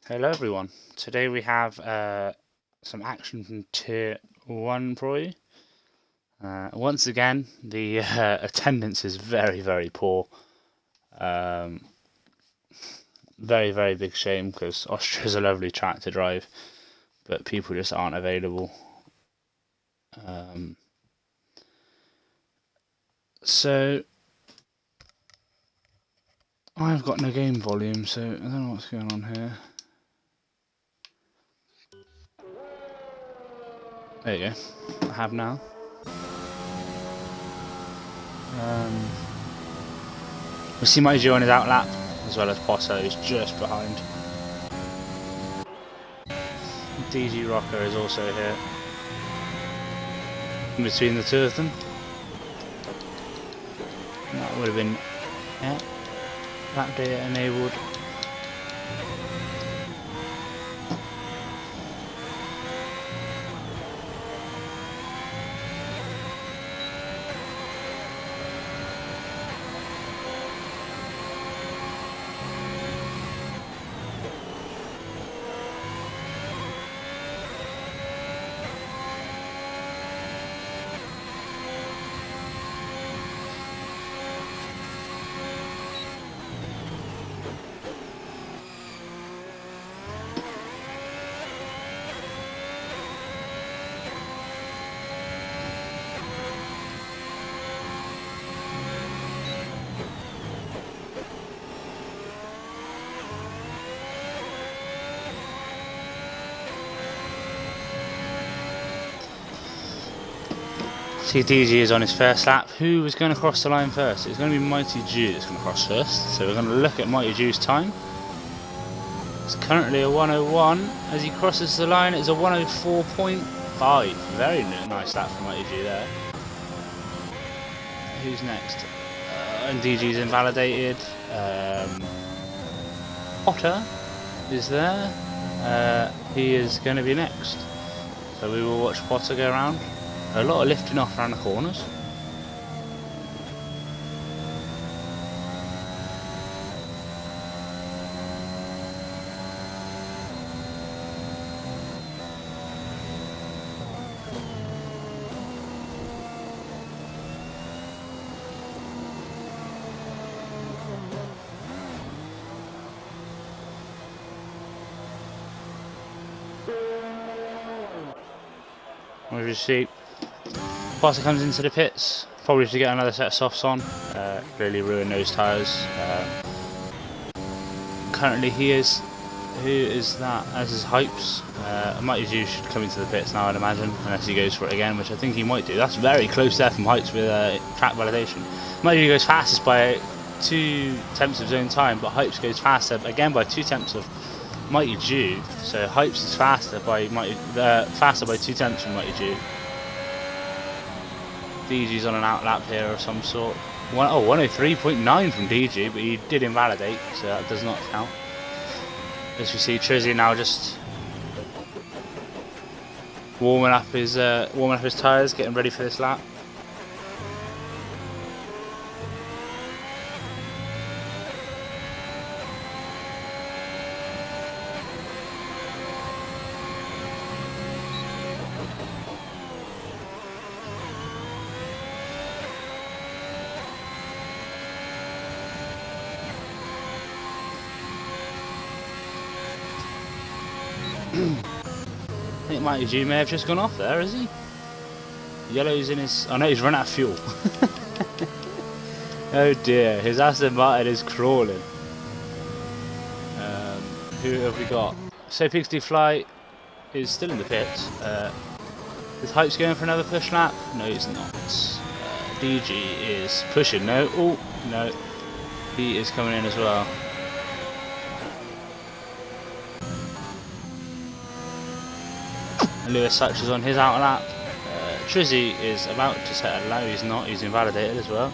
Hello everyone. Today we have some action from Tier 1 for you. Once again, the attendance is very poor. Very big shame because Austria is a lovely track to drive, but people just aren't available. So I've got no game volume, so I don't know what's going on here. There you go. I have now. We see Mighty Joe on his outlap, as well as Posso, who's just behind. DG Rocker is also here. In between the two of them. That would have been lap data enabled. See, DG is on his first lap. Who was going to cross the line first? It's going to be Mighty Jew that's going to cross first. So we're going to look at Mighty Jew's time. It's currently a 1:01. As he crosses the line, it's a 1:04.5. Very nice lap from Mighty Jew there. Who's next? And DG's invalidated. Potter is there. He is going to be next. So we will watch Potter go around. A lot of lifting off around the corners. With your sheep. Potter comes into the pits, probably to get another set of softs on. Really ruin those tyres. Currently he is. Who is that? As is Hypes. Mighty Jew should come into the pits now, I'd imagine, unless he goes for it again, which I think he might do. That's very close there from Hypes with track validation. Mighty Jew goes fastest by 2 tenths of his own time, but Hypes goes faster again by 2 tenths of Mighty Jew. So Hypes is faster by 2 tenths from Mighty Jew. DG's on an outlap here of some sort. 1:03.9 from DG, but he did invalidate, so that does not count. As we see, Trizzy now just warming up his tyres, getting ready for this lap. I think Mighty Jew may have just gone off there, is he? Yellow's in his... Oh no, he's run out of fuel. Oh dear, his Aston Martin is crawling. Who have we got? So Pixie Fly is still in the pits. Is Hypes going for another push lap? No, he's not. DG is pushing. No, oh no, he is coming in as well. Lewis Such is on his outlap. Trizzy is about to set a low. He's not. He's invalidated as well.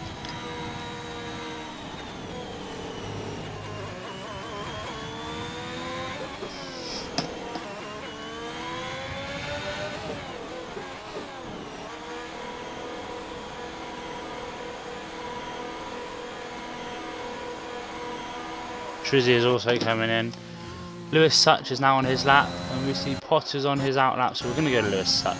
Trizzy is also coming in. Lewis Such is now on his lap, and we see Potter's on his out lap, so we're going to go to Lewis Such.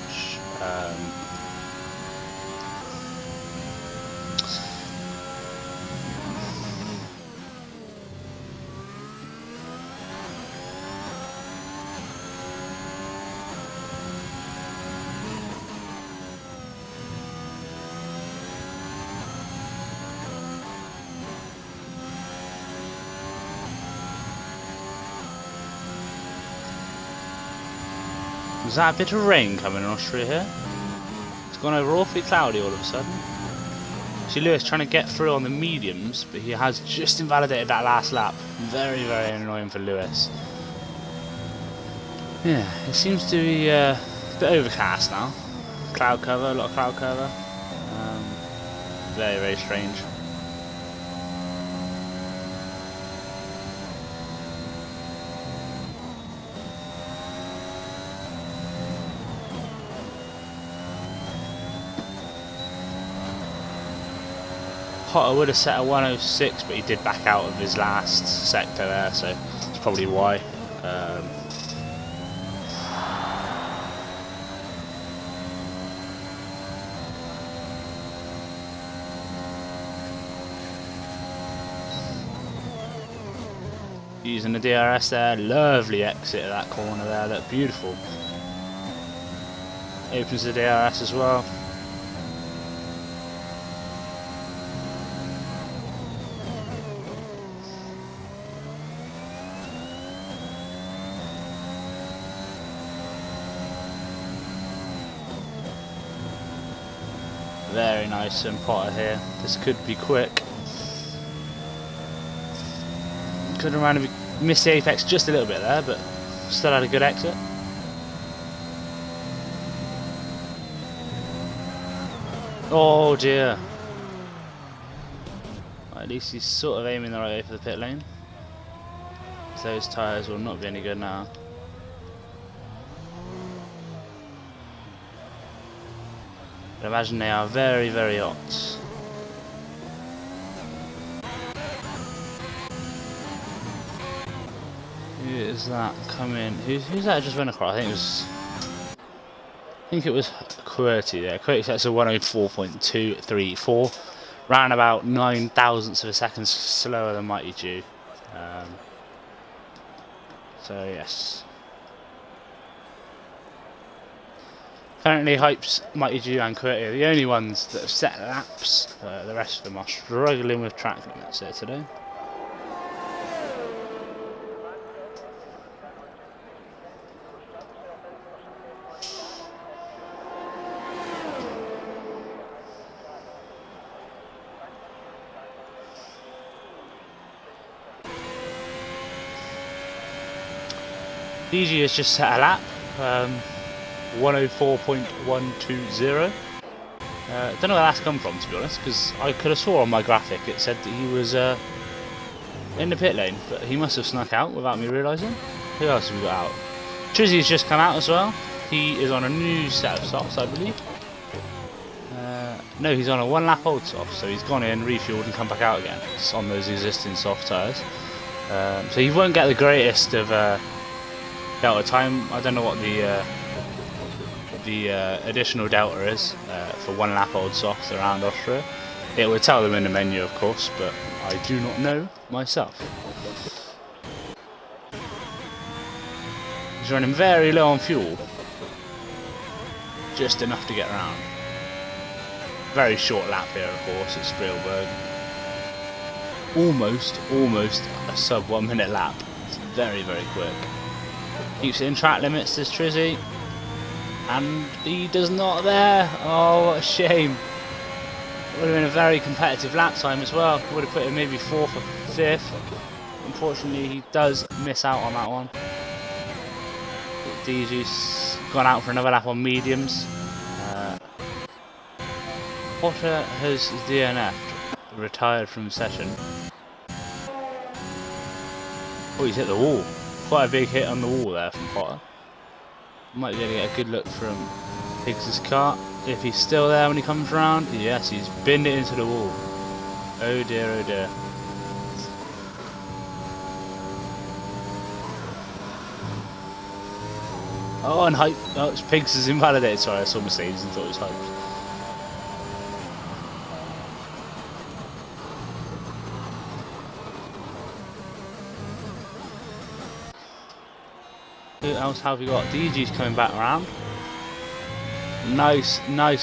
Was that a bit of rain coming in Austria here? It's gone over awfully cloudy all of a sudden. See Lewis trying to get through on the mediums, but he has just invalidated that last lap. Very, very annoying for Lewis. Yeah, it seems to be a bit overcast now. Cloud cover, a lot of cloud cover. Very, very strange. Potter would have set a 106, but he did back out of his last sector there, so that's probably why. Using the DRS there, lovely exit of that corner there, look beautiful. Opens the DRS as well. Very nice and Potter here. This could be quick. Could have missed the apex just a little bit there, but still had a good exit. Oh dear. Well, at least he's sort of aiming the right way for the pit lane. Those tyres will not be any good now. I imagine they are very, very hot. Who is that coming? Who's that just went across? I think it was QWERTY there. QWERTY sets a 104.234, ran about 9 thousandths of a second slower than Mighty Dew. So yes. Currently, Hypes, Mighty Dew and QWERTY are the only ones that have set laps. The rest of them are struggling with track limits here today. DG has just set a lap. 104.120. Don't know where that's come from, to be honest, because I could have saw on my graphic it said that he was in the pit lane, but he must have snuck out without me realising. Who else have we got out? Trizzy's just come out as well. He is on a new set of softs, I believe. No, he's on a 1 lap old soft, so he's gone in, refueled and come back out again. It's on those existing soft tyres. So he won't get the greatest of delta time. I don't know what the additional delta is for 1 lap old softs around Austria. It would tell them in the menu, of course, but I do not know myself. He's running very low on fuel, just enough to get around. Very short lap here, of course, at Spielberg. Almost a sub 1 minute lap. It's very, very quick. Keeps it in track limits, this Trizzy. And he does not there. Oh, what a shame. It would have been a very competitive lap time as well. Would have put him maybe 4th or 5th. Unfortunately, he does miss out on that one. DG's gone out for another lap on mediums. Potter has DNF'd, retired from session. Oh, he's hit the wall. Quite a big hit on the wall there from Potter. Might be able to get a good look from Higgs's car if he's still there when he comes around. Yes, he's binned it into the wall. Oh dear, oh dear. Oh, and Hype. Oh, it's Pigs is invalidated. Sorry, I saw Mercedes and thought it was Hype. Who else have we got? DG's coming back around. Nice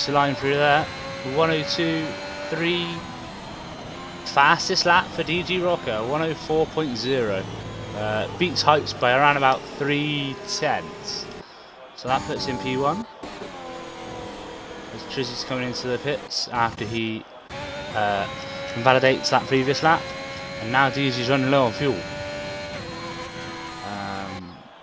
line through there. 102.3. Fastest lap for DG Rocker, 104.0. Beats Hypes by around about 3/10. So that puts him P1. As Trizzy's coming into the pits after he invalidates that previous lap. And now DG's running low on fuel.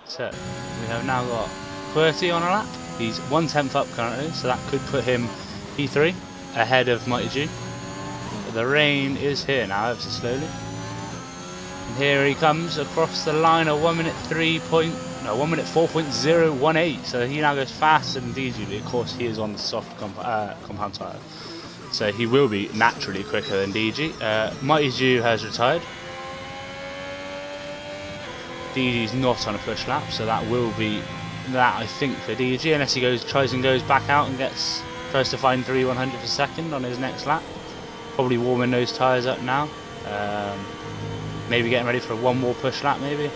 So we have now got QWERTY on a lap. He's 1/10 up currently, so that could put him P3 ahead of Mighty G. But the rain is here now, ever so slowly. And here he comes across the line at 1 minute 4.018. So he now goes faster than DG, but of course he is on the soft compound tyre. So he will be naturally quicker than DG. Mighty G has retired. DG's not on a push lap, so that will be that, I think, for DG, unless he tries back out and tries to find 3/100 per second on his next lap. Probably warming those tyres up now. Maybe getting ready for one more push lap, maybe.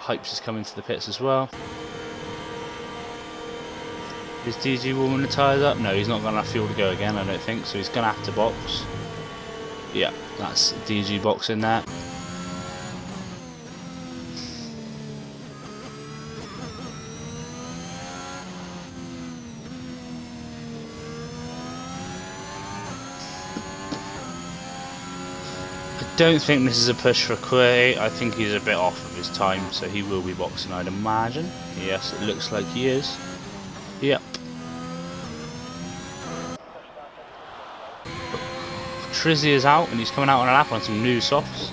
Hypes is coming to the pits as well. Is DG warming the tyres up? No, he's not got enough fuel to go again, I don't think, so he's going to have to box. Yeah, that's DG box in there. I don't think this is a push for QWERTY. I think he's a bit off of his time, so he will be boxing, I'd imagine. Yes, it looks like he is. Yep. Trizzy is out, and he's coming out on a lap on some new softs.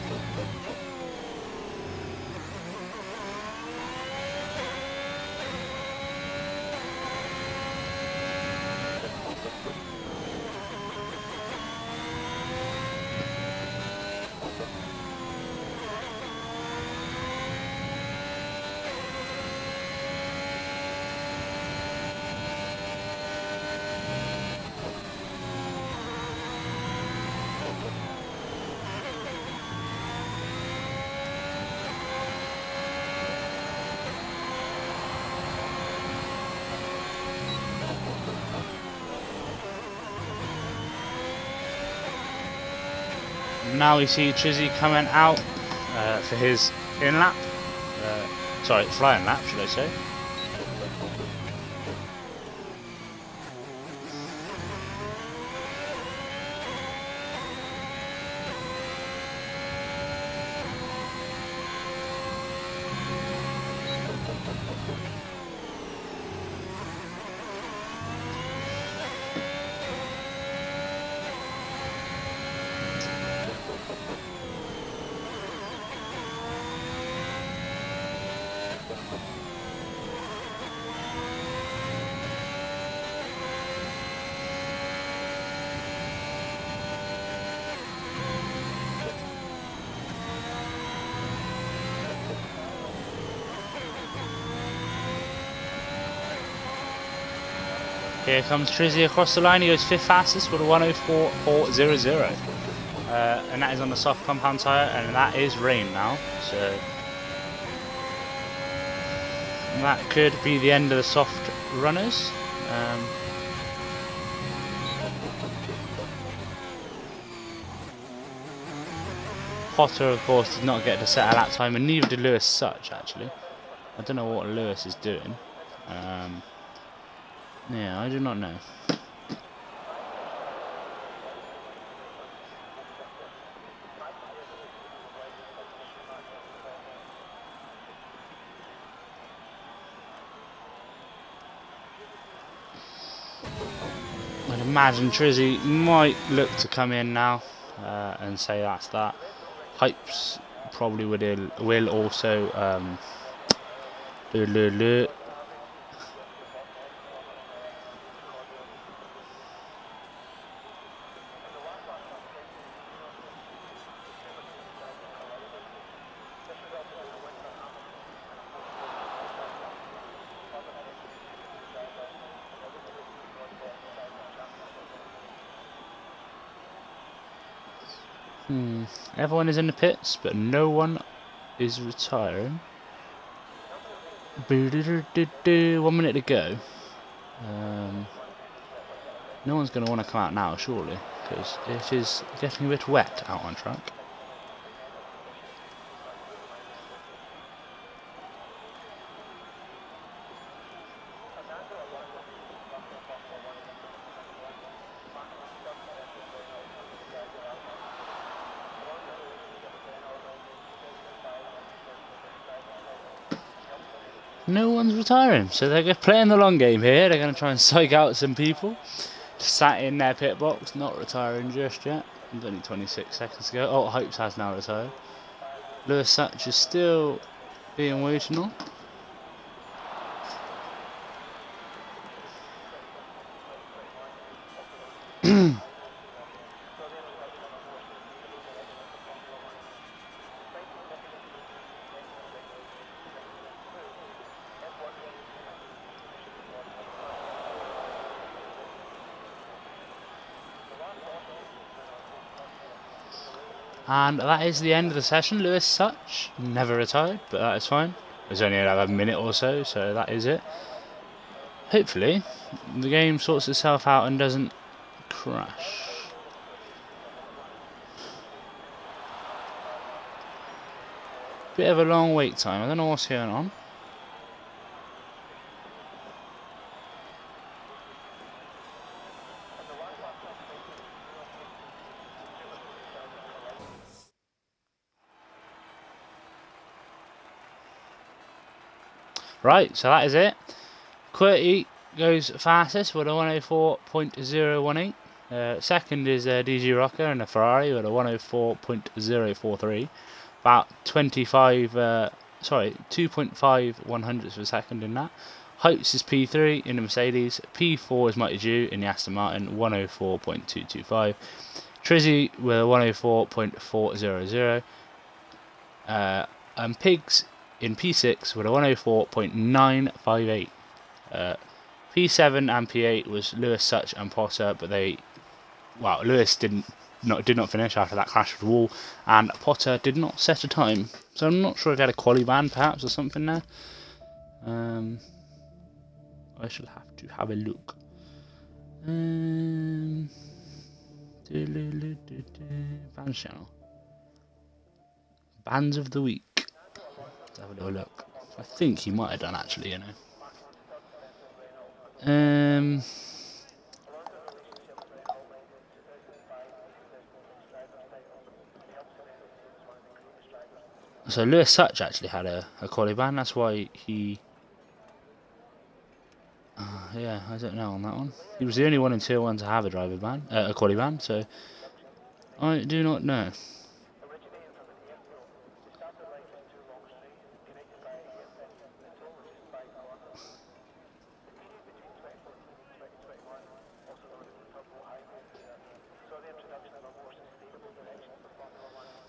Now we see Trizzy coming out for his in-lap. Sorry, flying lap, should I say. Here comes Trizzy across the line. He goes 5th fastest with a 104.400. And that is on the soft compound tyre, and that is rain now. So that could be the end of the soft runners. Potter, of course, did not get to set a lap time, and neither did Lewis Such, actually. I don't know what Lewis is doing. Yeah, I do not know. I'd imagine Trizzy might look to come in now and say that's that. Hypes probably will also Everyone is in the pits, but no one is retiring. 1 minute to go. No one's going to want to come out now, surely, because it is getting a bit wet out on track. No one's retiring, so they're playing the long game here. They're going to try and psych out some people. Sat in their pit box, not retiring just yet. There's only 26 seconds to go. Oh, Hopes has now retired. Lewis Such is still being waited on. And that is the end of the session. Lewis Such never retired, but that is fine. There's only another minute or so, so that is it. Hopefully, the game sorts itself out and doesn't crash. Bit of a long wait time. I don't know what's going on. Right, so that is it. QWERTY goes fastest with a 104.018. Second is DG Rocker and a Ferrari with a 104.043. About 2.5 100ths of a second in that. Hopes is P3 in the Mercedes. P4 is Mighty Jew in the Aston Martin, 104.225. Trizzy with a 104.400. And Pigs in P6 with a 104.958. P7 and P8 was Lewis Such and Potter, but Lewis did not finish after that crash with the wall, and Potter did not set a time. So I'm not sure if he had a quali ban perhaps or something there. I shall have to have a look. Bans channel. Bands of the week. Let's have a little look. I think he might have done actually, you know. So Lewis Such actually had a quali ban. That's why he. Yeah, I don't know on that one. He was the only one in Tier 1 to have a driver ban, a quali ban. So I do not know.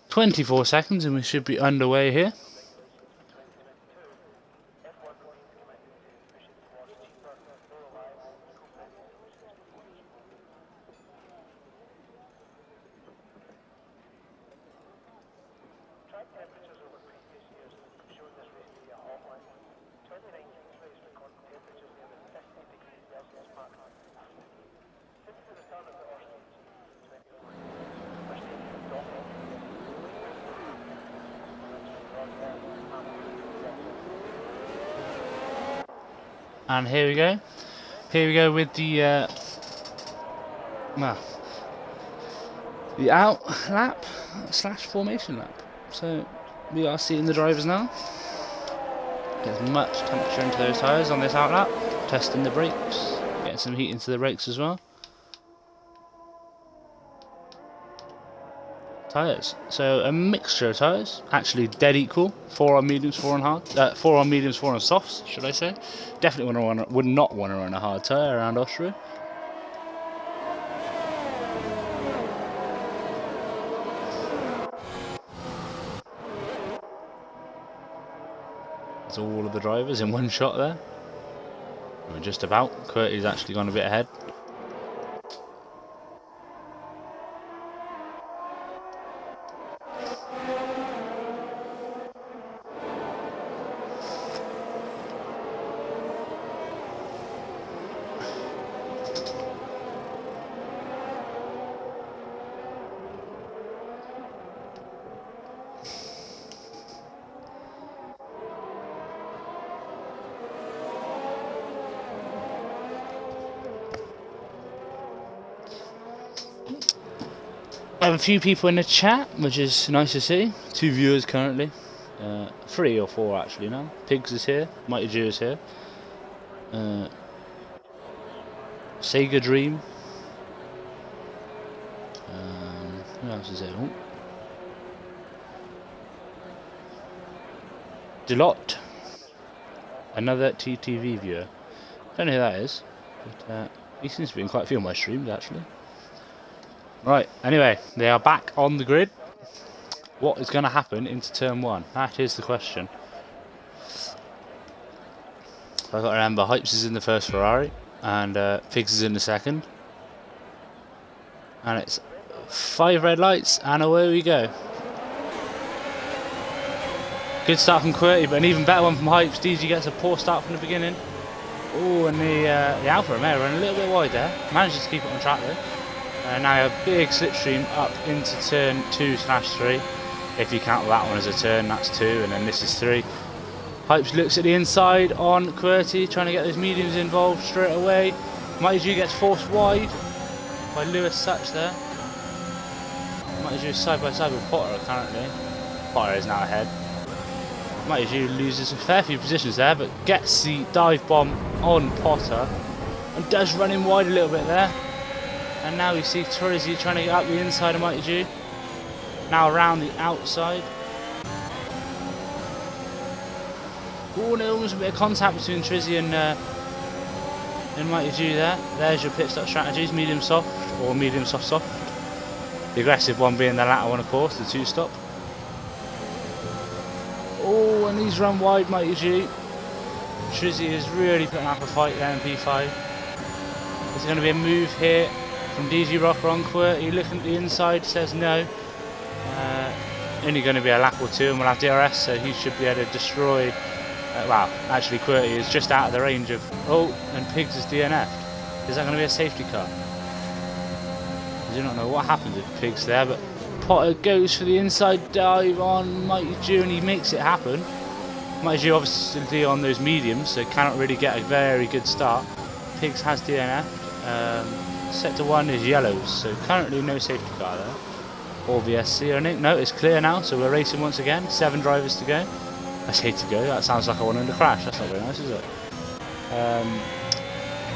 "24 seconds and we should be underway here. And here we go. Here we go with the the out lap / formation lap. So we are seeing the drivers now. Get as much temperature into those tyres on this out lap. Testing the brakes. Getting some heat into the brakes as well. Tyres. So a mixture of tyres, actually dead equal. 4 on mediums, 4 on hard. 4 on mediums, 4 on softs, should I say? Definitely would not want to run a hard tyre around Austria. That's all of the drivers in one shot there. We're just about. QWERTY's actually gone a bit ahead. I have a few people in the chat, which is nice to see. 2 viewers currently. 3 or 4 actually now. Pigs is here. Mighty Jew is here. Sega Dream. Who else is there? Oh. Delot. Another TTV viewer. Don't know who that is. But he seems to be in quite a few of my streams actually. Right, anyway, they are back on the grid. What is going to happen into turn 1? That is the question. I've got to remember, Hypes is in the first Ferrari, and Pigs is in the second. And it's 5 red lights, and away we go. Good start from QWERTY, but an even better one from Hypes. DG gets a poor start from the beginning. Oh, and the Alfa Romeo ran a little bit wide there. Manages to keep it on track though. Now a big slipstream up into turn 2/3. If you count that one as a turn, that's 2, and then this is 3. Hypes looks at the inside on QWERTY, trying to get those mediums involved straight away. Mighty Jew gets forced wide by Lewis Such there. Mighty Jew is side by side with Potter currently. Potter is now ahead. Mighty Jew loses a fair few positions there, but gets the dive bomb on Potter and does run him wide a little bit there. And now we see Trizzy trying to get up the inside of Mighty Jew. Now around the outside. Oh, no, almost a bit of contact between Trizzy and Mighty Jew there. There's your pit stop strategies, medium soft or medium soft soft. The aggressive one being the latter one, of course, the 2-stop. Oh, and he's run wide, Mighty Jew. Trizzy is really putting up a fight there in P5. There's going to be a move here from DG Rocker on QWERTY. Looking at the inside, says no. Only going to be a lap or 2, and we'll have DRS, so he should be able to destroy. Wow, actually QWERTY is just out of the range of. Oh, and Pigs is DNF'd. Is that going to be a safety car? I do not know what happened to Pigs there, but Potter goes for the inside dive on Mighty Jew, and he makes it happen. Mighty Jew obviously on those mediums, so cannot really get a very good start. Pigs has DNF'd. Sector 1 is yellows, so currently no safety car there. Or VSC or anything. No, it's clear now, so we're racing once again. 7 drivers to go. I say to go, that sounds like I wanted to crash. That's not very nice, is it?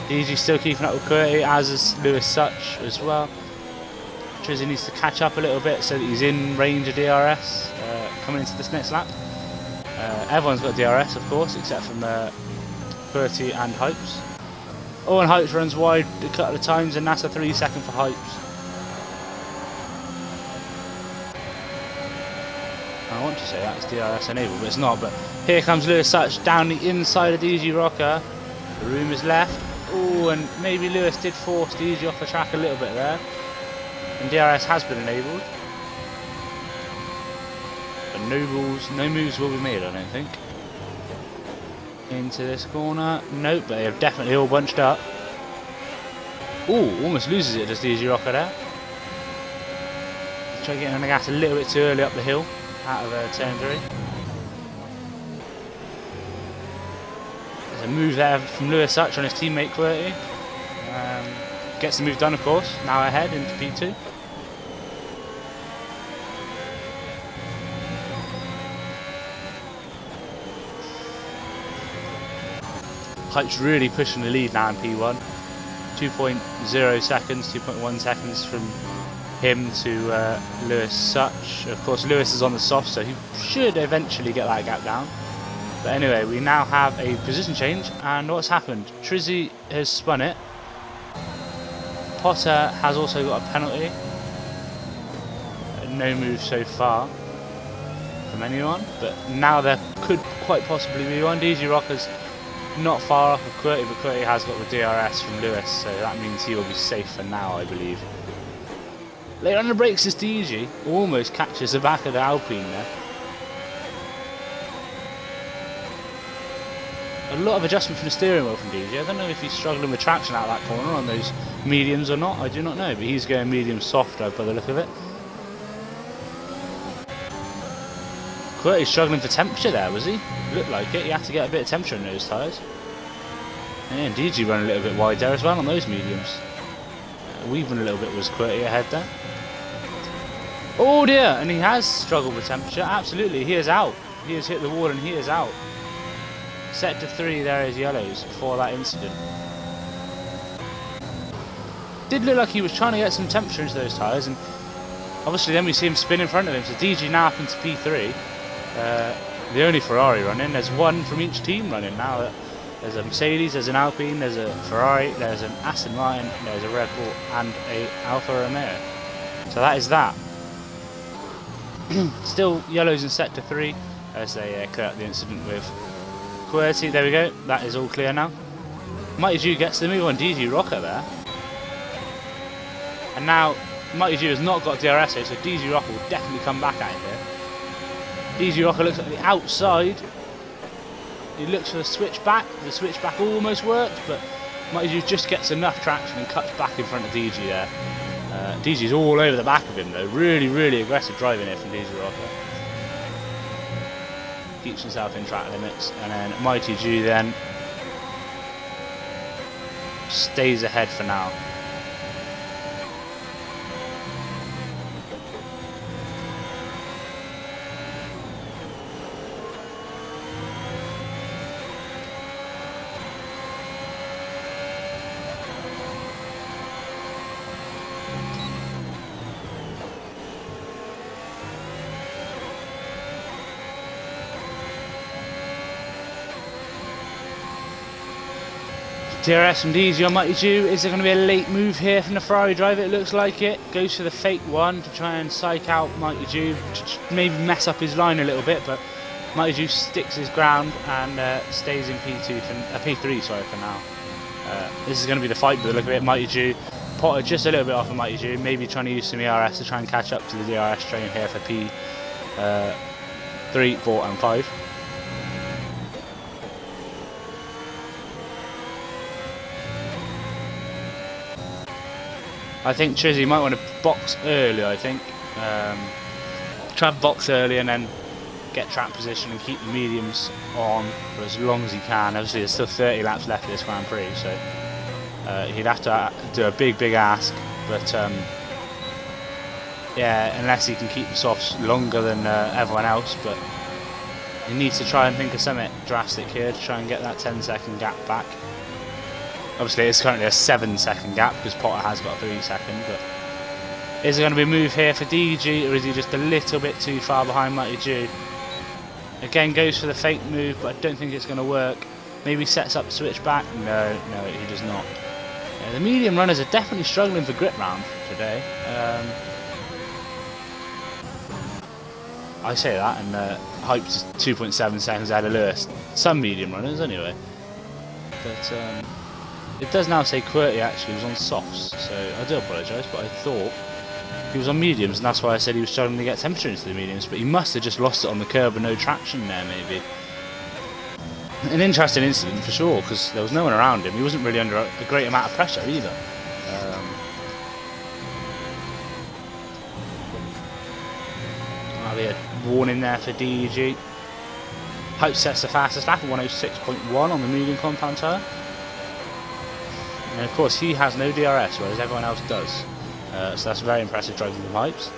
DG still keeping up with QWERTY, as is Lewis Such as well. Trizzy needs to catch up a little bit so that he's in range of DRS coming into this next lap. Everyone's got DRS, of course, except from QWERTY and Hypes. Oh, and Hypes runs wide a couple of times, and that's a 3-second for Hypes. I want to say that's DRS enabled, but it's not. But here comes Lewis Such down the inside of DG Rocker. The room is left. Oh, and maybe Lewis did force DG off the track a little bit there. And DRS has been enabled. But no moves will be made, I don't think. Into this corner. Nope, but they have definitely all bunched up. Oh, almost loses it, does DG Rocker there. Try getting on the gas a little bit too early up the hill, out of turn 3. There's a move there from Lewis Such on his teammate QWERTY. Gets the move done, of course. Now ahead into P2. Hype's really pushing the lead now in P1. 2.0 seconds, 2.1 seconds from him to Lewis Such. Of course, Lewis is on the soft, so he should eventually get that gap down. But anyway, we now have a position change, and what's happened? Trizzy has spun it. Potter has also got a penalty. No move so far from anyone, but now there could quite possibly be one. DG Rocker's not far off of QWERTY, but QWERTY has got the DRS from Lewis, so that means he will be safe for now, I believe. Later on the brakes is DG, almost catches the back of the Alpine there. A lot of adjustment from the steering wheel from DG. I don't know if he's struggling with traction out of that corner on those mediums or not, I do not know, but he's going medium soft by the look of it. QWERTY's struggling for temperature there, was he? Looked like it, he had to get a bit of temperature in those tyres. And DG ran a little bit wide there as well on those mediums. Weaving a little bit was QWERTY ahead there. Oh dear, and he has struggled with temperature. Absolutely, he is out. He has hit the wall and he is out. Sector 3, there is yellows for that incident. Did look like he was trying to get some temperature into those tyres, and obviously then we see him spin in front of him. So DG now up into P3. The only Ferrari running. There's one from each team running now. There's a Mercedes, there's an Alpine, there's a Ferrari, there's an Aston Martin, there's a Red Bull, and a Alfa Romeo. So that is that. Still yellows in Sector 3 as they clear up the incident with QWERTY. There we go, that is all clear now. Mighty Jew gets the move on DG Rocker there. And now Mighty Jew has not got DRS here, so DG Rocker will definitely come back at him here. DG Rocker looks at the outside. He looks for the switchback. The switchback almost worked, but Mighty Jew just gets enough traction and cuts back in front of DG there. DG's all over the back of him though. Really, really aggressive driving here from DG Rocker. Keeps himself in track limits, and then Mighty Jew then stays ahead for now. DRS from DG on Mighty Jew. Is there going to be a late move here from the Ferrari driver? It looks like it. Goes for the fake one to try and psych out Mighty Jew, to maybe mess up his line a little bit, but Mighty Jew sticks his ground and stays in P2 P3 for now. This is going to be the fight by the look of it. Mighty Jew potted just a little bit off of Mighty Jew, maybe trying to use some ERS to try and catch up to the DRS train here for P3, 4 and 5. I think Trizzy might want to box early, I think. Try and box early and then get track position and keep the mediums on for as long as he can. Obviously there's still 30 laps left of this Grand Prix, so he'd have to do a big ask, but yeah, unless he can keep the softs longer than everyone else, but he needs to try and think of something drastic here to try and get that 10-second gap back. Obviously it's currently a 7-second gap because Potter has got a 3-second, but is there going to be a move here for DG, or is he just a little bit too far behind Mighty Jew? Again, goes for the fake move, but I don't think it's going to work. Maybe sets up switch back. No, he does not. Yeah, the medium runners are definitely struggling for grip round today. I say that, and Hype's 2.7 seconds ahead of Lewis. Some medium runners anyway. But it does now say QWERTY actually was on softs, so I do apologise, but I thought he was on mediums, and that's why I said he was struggling to get temperature into the mediums, but he must have just lost it on the curb with no traction there, maybe. An interesting incident for sure, because there was no one around him. He wasn't really under a great amount of pressure either. That'll be a warning there for DEG. Hype sets the fastest lap at 106.1 on the medium compound tyre. And of course he has no DRS, whereas everyone else does. So that's very impressive driving from Hypes.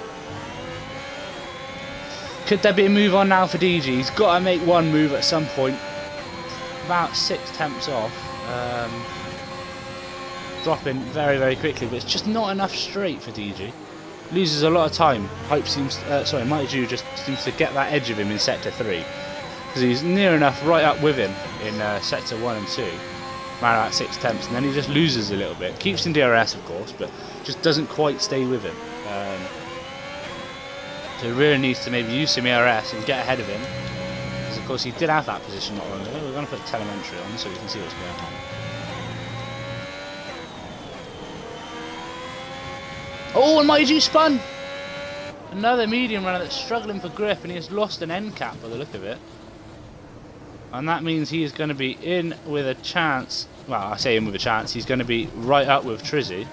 Could there be a move on now for DG? He's got to make one move at some point. About 6 tenths off. Dropping very quickly, but it's just not enough straight for DG. Loses a lot of time. Hype seems, Mighty Jew just seems to get that edge of him in sector 3. Because he's near enough right up with him in sector 1 and 2. Around about 6 tenths, and then he just loses a little bit. Keeps in DRS of course, but just doesn't quite stay with him. So he really needs to maybe use some ERS and get ahead of him. Because of course he did have that position not long ago. We're going to put telemetry on so we can see what's going on. Oh, and Mighty Jew spun! Another medium runner that's struggling for grip, and he has lost an end cap by the look of it. And that means he is going to be in with a chance. Well, I say in with a chance. He's going to be right up with Trizzy.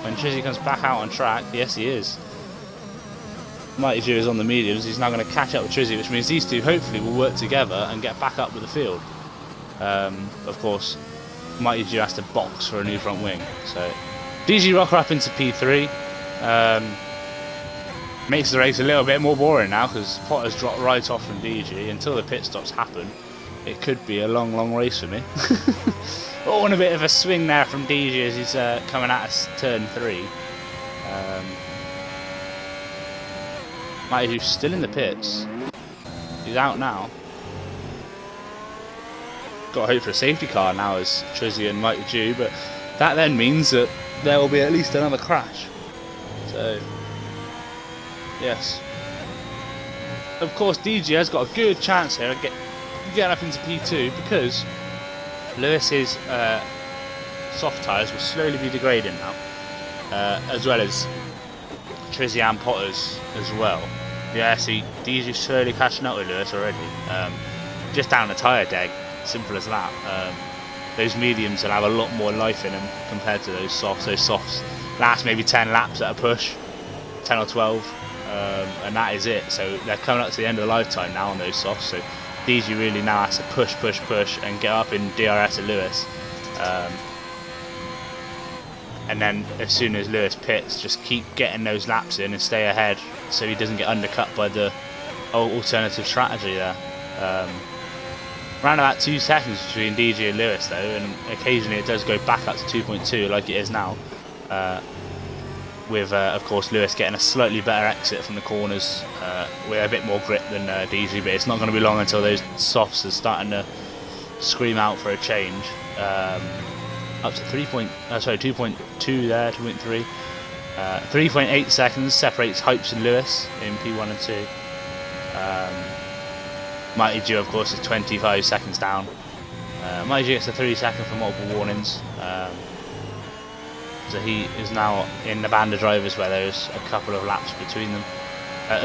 When Trizzy comes back out on track, yes he is. Mighty Jew is on the mediums. He's now going to catch up with Trizzy, which means these two hopefully will work together and get back up with the field. Of course, Mighty Jew has to box for a new front wing. So, DG Rocker up into P3. Makes the race a little bit more boring now because Potter's dropped right off from DG. Until the pit stops happen, it could be a long race for me. Oh, and a bit of a swing there from DG as he's coming at us turn 3. Mighty Jew's still in the pits. He's out now. Got to hope for a safety car now as Trizzy and Mighty Jew, but that then means that there will be at least another crash. So, yes. Of course, DG has got a good chance here of getting up into P2 because Lewis's soft tyres will slowly be degrading now, as well as Trizzy and Potter's as well. Yeah, see, DG's slowly catching up with Lewis already. Just down the tyre deg, simple as that. Those mediums will have a lot more life in them compared to those softs. Those softs last maybe 10 laps at a push, 10 or 12, and that is it. So they're coming up to the end of the lifetime now on those softs. So DG really now has to push and get up in DRS at Lewis. And then as soon as Lewis pits, just keep getting those laps in and stay ahead so he doesn't get undercut by the alternative strategy there. Around about 2 seconds between DG and Lewis though, and occasionally it does go back up to 2.2 like it is now, with of course Lewis getting a slightly better exit from the corners with a bit more grip than DG, but it's not going to be long until those softs are starting to scream out for a change. Up to 2.2 there, 2.3. 3.8 seconds separates Hypes and Lewis in P1 and 2. Mighty Jew, of course, is 25 seconds down. Mighty Jew gets a 3 second for multiple warnings. So he is now in the band of drivers where there's a couple of laps between them.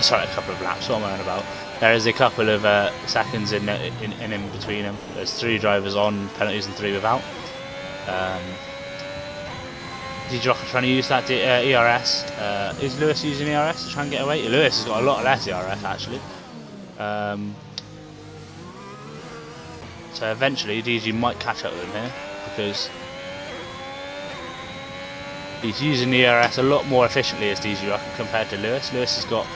Sorry, a couple of laps, what am I on about? There is a couple of seconds in between them. There's 3 drivers on penalties and 3 without. D-Jock trying to use that ERS. Is Lewis using ERS to try and get away? Lewis has got a lot less ERS actually. So eventually DG might catch up with him here because he's using the ERS a lot more efficiently as DG Rock compared to Lewis. Lewis has got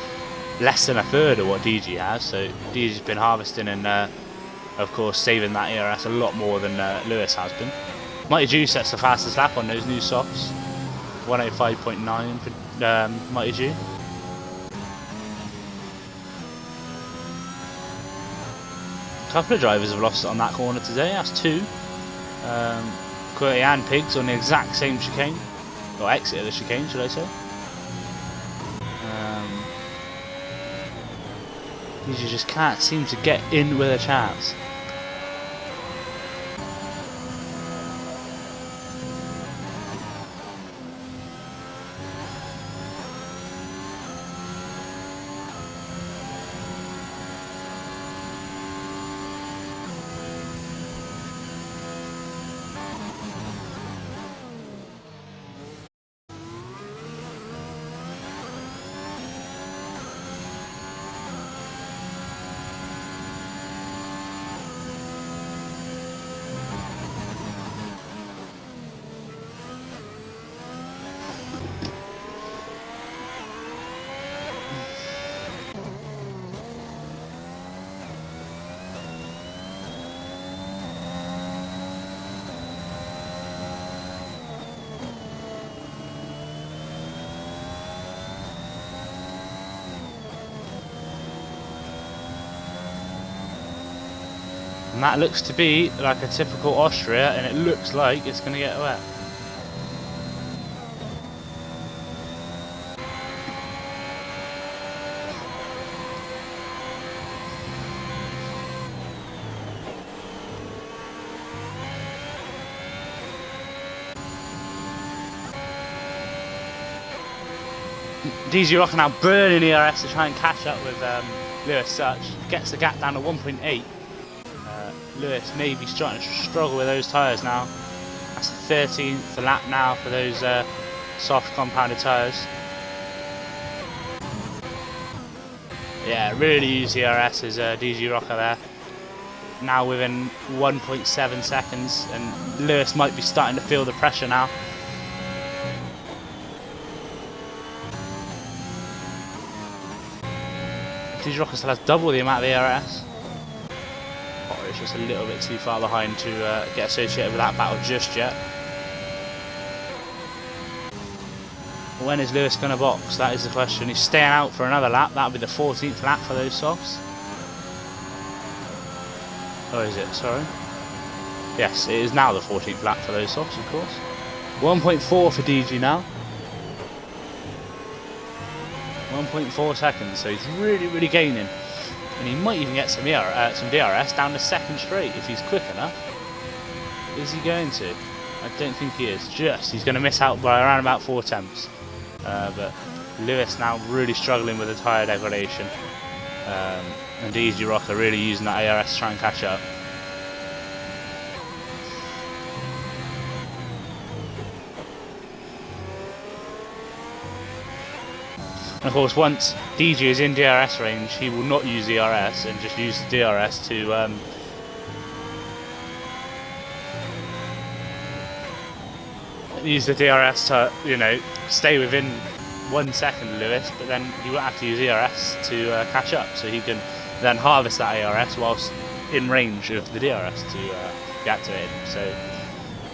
less than a third of what DG has, so DG's been harvesting and of course saving that ERS a lot more than Lewis has been. Mighty Jew sets the fastest lap on those new softs, 105.9 for Mighty Jew. A couple of drivers have lost it on that corner today, that's 2. Quirty and Pigs on the exact same chicane, or exit of the chicane should I say. You just can't seem to get in with a chance. And that looks to be like a typical Austria, and it looks like it's going to get wet. DG Rock now burning ERS to try and catch up with Lewis Such. Gets the gap down to 1.8. Lewis maybe starting to struggle with those tyres now. That's the 13th lap now for those soft compounded tyres. Yeah, really used ERS as DG Rocker there. Now within 1.7 seconds, and Lewis might be starting to feel the pressure now. DG Rocker still has double the amount of ERS. Potter is just a little bit too far behind to get associated with that battle just yet. When is Lewis going to box? That is the question. He's staying out for another lap. That'll be the 14th lap for those softs. Or is it? Sorry. Yes, it is now the 14th lap for those softs, of course. 1.4 for DG now. 1.4 seconds, so he's really gaining. And he might even get some DRS down to second straight if he's quick enough. Is he going to? I don't think he is. He's going to miss out by around about 4 attempts. But Lewis now really struggling with the tyre degradation. And DG Rocker really using that ARS to try and catch up. And of course, once DG is in DRS range, he will not use the ERS and just use the DRS to use the DRS to, you know, stay within 1 second Lewis, but then he won't have to use ERS to catch up, so he can then harvest that ARS whilst in range of the DRS to be activated. So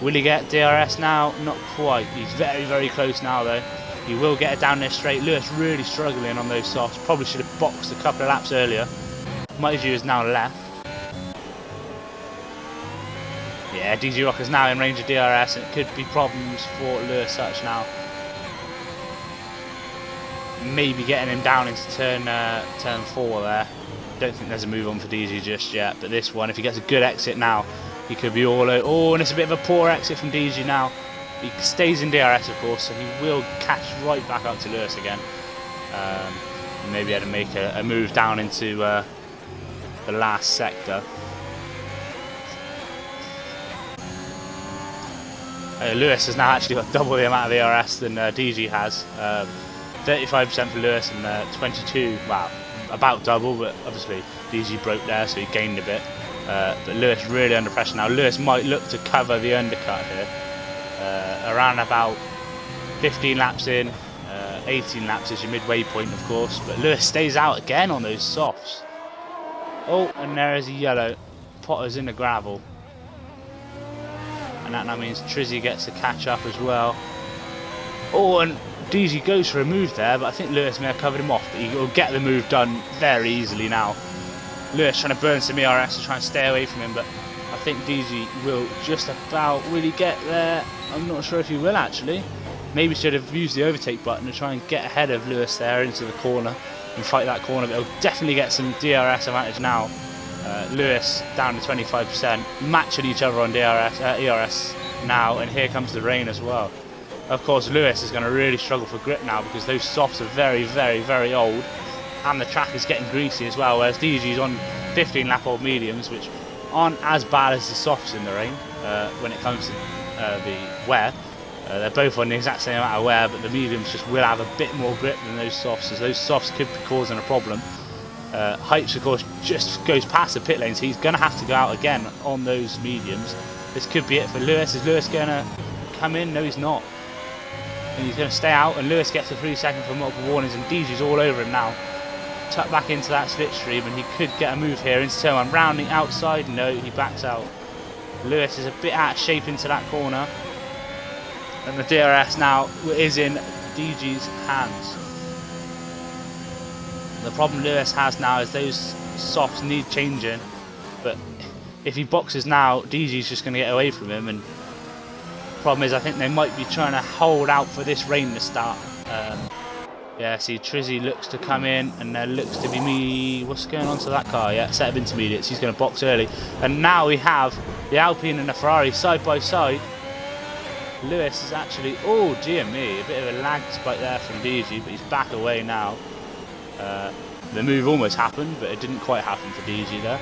will he get DRS now? Not quite. He's very close now though. He will get it down there straight. Lewis really struggling on those softs. Probably should have boxed a couple of laps earlier. Maiju is now left. Yeah, DG Rocker's now in range of DRS, and it could be problems for Lewis Such now. Maybe getting him down into turn 4 there. Don't think there's a move on for DG just yet, but this one, if he gets a good exit now, he could be all over. Oh, and it's a bit of a poor exit from DG now. He stays in DRS, of course, so he will catch right back up to Lewis again. Maybe had to make a move down into the last sector. Lewis has now actually got double the amount of ERS than DG has. 35% for Lewis and 22, well, about double, but obviously DG broke there, so he gained a bit. But Lewis really under pressure now. Lewis might look to cover the undercut here. Around about 15 laps in, 18 laps is your midway point, of course, but Lewis stays out again on those softs. Oh, and there is a yellow. Potter's in the gravel. And that now means Trizzy gets to catch up as well. Oh, and DG goes for a move there, but I think Lewis may have covered him off, but he will get the move done very easily now. Lewis trying to burn some ERS to try and stay away from him, but I think DG will just about really get there. I'm not sure if he will actually. Maybe should have used the overtake button to try and get ahead of Lewis there into the corner and fight that corner, but he'll definitely get some DRS advantage now. Lewis down to 25%, matching each other on ERS now, and here comes the rain as well. Of course, Lewis is going to really struggle for grip now because those softs are very old, and the track is getting greasy as well, whereas DG's on 15 lap old mediums, which aren't as bad as the softs in the rain when it comes to the wear. They're both on the exact same amount of wear, but the mediums just will have a bit more grip than those softs, as those softs could be causing a problem. Hypes, of course, just goes past the pit lane, so he's going to have to go out again on those mediums. This could be it for Lewis. Is Lewis going to come in? No, he's not. And he's going to stay out, and Lewis gets a 3 second for multiple warnings, and DG's all over him now. Tuck back into that slipstream, and he could get a move here into turn 1. Rounding outside, no, he backs out. Lewis is a bit out of shape into that corner, and the DRS now is in DG's hands. The problem Lewis has now is those softs need changing, but if he boxes now, DG's just going to get away from him, and the problem is I think they might be trying to hold out for this rain to start. Yeah, see, Trizzy looks to come in, and there looks to be me. What's going on to that car? Yeah, set of intermediates. He's going to box early, and now we have the Alpine and the Ferrari side by side. Lewis is actually, oh dear me, a bit of a lag spike there from DG, but he's back away now. The move almost happened, but it didn't quite happen for DG there.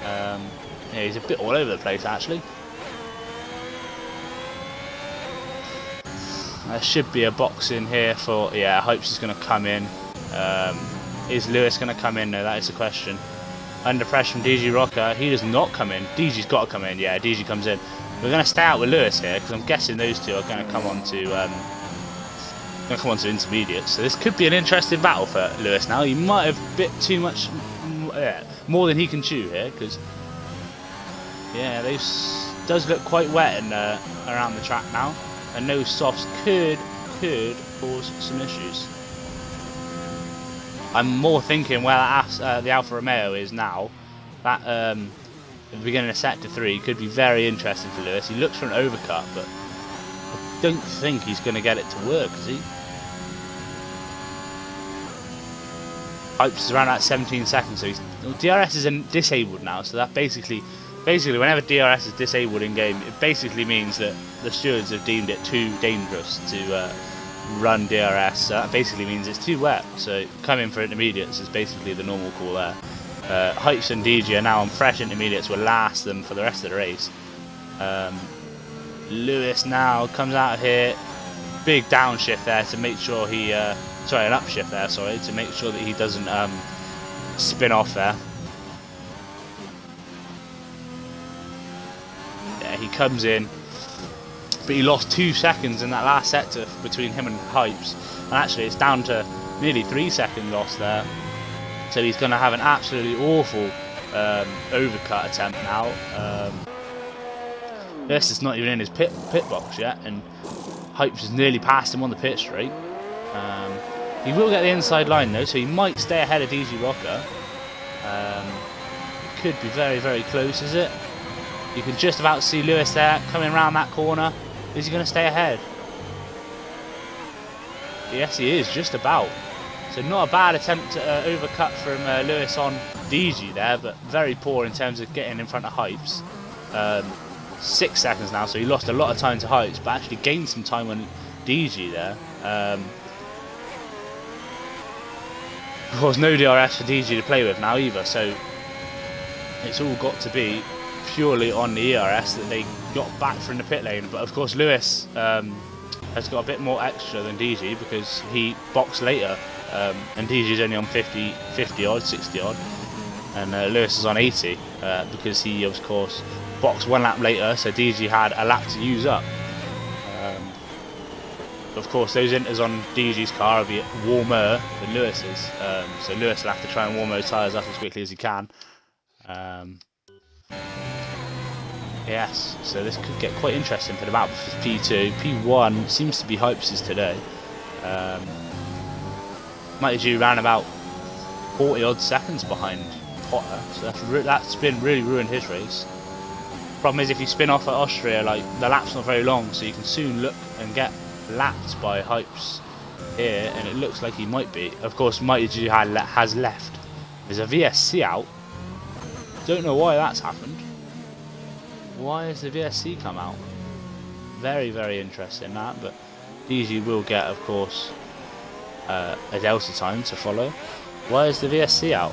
Yeah, he's a bit all over the place actually. There should be a box in here for, yeah, Hopes is going to come in. Is Lewis going to come in? No, that is the question. Under pressure from DG Rocker, he does not come in. DG's got to come in, yeah, DG comes in. We're going to stay out with Lewis here, because I'm guessing those two are going to come on to going to come on to intermediate. So this could be an interesting battle for Lewis now. He might have bit too much, more than he can chew here, because yeah, this does look quite wet in, around the track now, and those softs could cause some issues. I'm more thinking where the Alfa Romeo is now. That at the beginning of sector 3 could be very interesting for Lewis. He looks for an overcut, but I don't think he's going to get it to work, is he? Hypes is around at 17 seconds, so DRS is disabled now. So that basically, whenever DRS is disabled in game, it basically means that the stewards have deemed it too dangerous to run DRS. So that basically means it's too wet. So coming for intermediates is basically the normal call there. Hypes and DG are now on fresh intermediates, will last them for the rest of the race. Lewis now comes out of here, big downshift there to make sure he, sorry, an upshift there, sorry, to make sure that he doesn't spin off there. Yeah, he comes in, but he lost 2 seconds in that last sector between him and Hypes, and actually it's down to nearly 3 second loss there. So he's going to have an absolutely awful overcut attempt now. This is not even in his pit box yet, and Hypes has nearly passed him on the pit straight. He will get the inside line though, so he might stay ahead of DG Rocker. It could be very, very close, is it? You can just about see Lewis there coming around that corner. Is he going to stay ahead? Yes, he is, just about. So not a bad attempt to overcut from Lewis on DG there, but very poor in terms of getting in front of Hypes. 6 seconds now, so he lost a lot of time to Hypes, but actually gained some time on DG there. Of course, no DRS for DG to play with now either, so it's all got to be purely on the ERS that they got back from the pit lane. But of course, Lewis has got a bit more extra than DG because he boxed later. And DG is only on 50 odd, 60 odd, and Lewis is on 80 because he, of course, boxed 1 lap later, so DG had a lap to use up. Of course, those inters on DG's car will be warmer than Lewis's, so Lewis will have to try and warm those tyres up as quickly as he can. Yes, so this could get quite interesting for the battle for P2. P1 seems to be Hypes' today. Might be due around about 40 odd seconds behind Potter, so that's been really ruined his race. Problem is, if you spin off at Austria, like, the lap's not very long, so you can soon look and get lapped by Hypes here, and it looks like he might be. Of course, Mighty G has left. There's a VSC out. Don't know why that's happened. Why has the VSC come out? Very, very interesting that, but DG will get, of course, a delta time to follow. Why is the VSC out?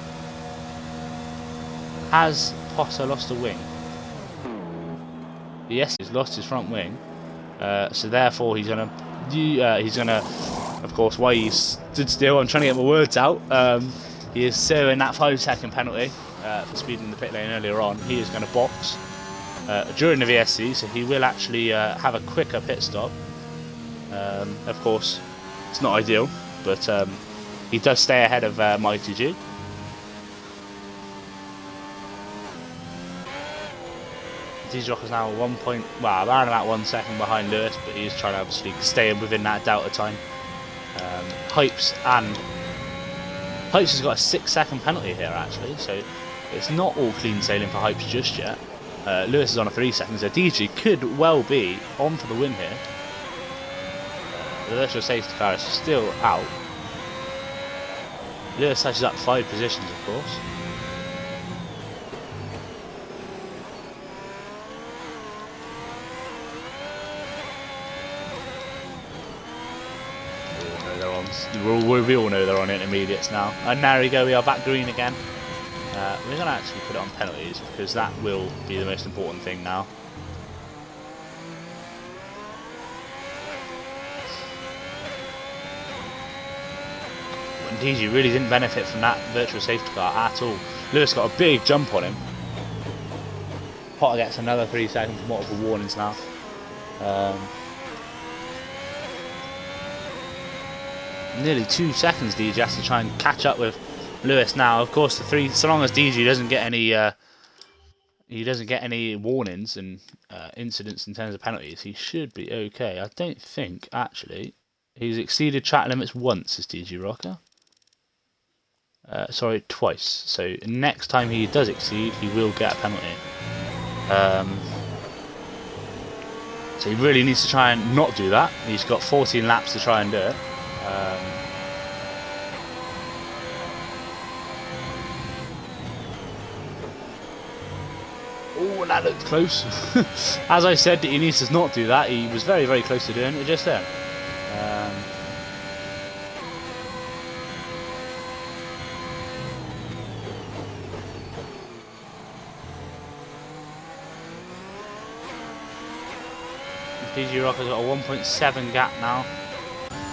Has Potter lost a wing? Yes, he's lost his front wing, so therefore he's gonna, of course, while he stood still, I'm trying to get my words out. He is serving that 5-second penalty for speeding the pit lane earlier on. He is going to box during the VSC, so he will actually have a quicker pit stop. Of course, it's not ideal, but he does stay ahead of Mighty G. D-Jock is now around about 1 second behind Lewis, but he's trying to obviously stay within that delta time. Hypes has got a 6-second penalty here actually, so it's not all clean sailing for Hypes just yet. Lewis is on a 3 seconds, so DG could well be on for the win here. The virtual safety car is still out. Lewis touches up 5 positions, of course. We all know they're on intermediates now. And there we go, we are back green again. We're going to actually put it on penalties because that will be the most important thing now. And DG really didn't benefit from that virtual safety car at all. Lewis got a big jump on him. Potter gets another 3 seconds multiple warnings now. Nearly 2 seconds DG has to try and catch up with Lewis now. Of course, so long as DG doesn't get any warnings and incidents in terms of penalties, he should be okay. I don't think actually he's exceeded track limits once, is DG Rocker. Sorry, twice. So next time he does exceed, he will get a penalty. So he really needs to try and not do that. He's got 14 laps to try and do it. Oh, that looked close. As I said, he needs to not do that. He was very, very close to doing it just then. DG Rocker's got a 1.7 gap now.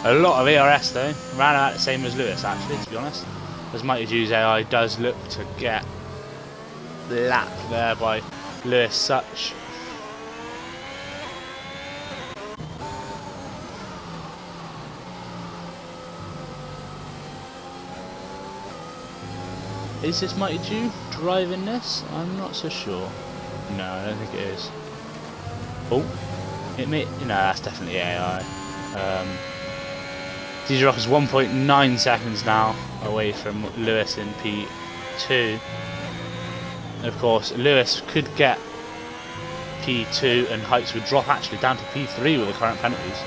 A lot of ARS though, around about the same as Lewis actually, to be honest. As Mighty Jew's AI does look to get the lap there by Lewis Such. Is this Mighty Jew driving this? I'm not so sure. No, I don't think it is. Oh. It may, no, that's definitely AI. DG Rocker's 1.9 seconds now away from Lewis in P2. Of course, Lewis could get P2 and Heights would drop actually down to P3 with the current penalties.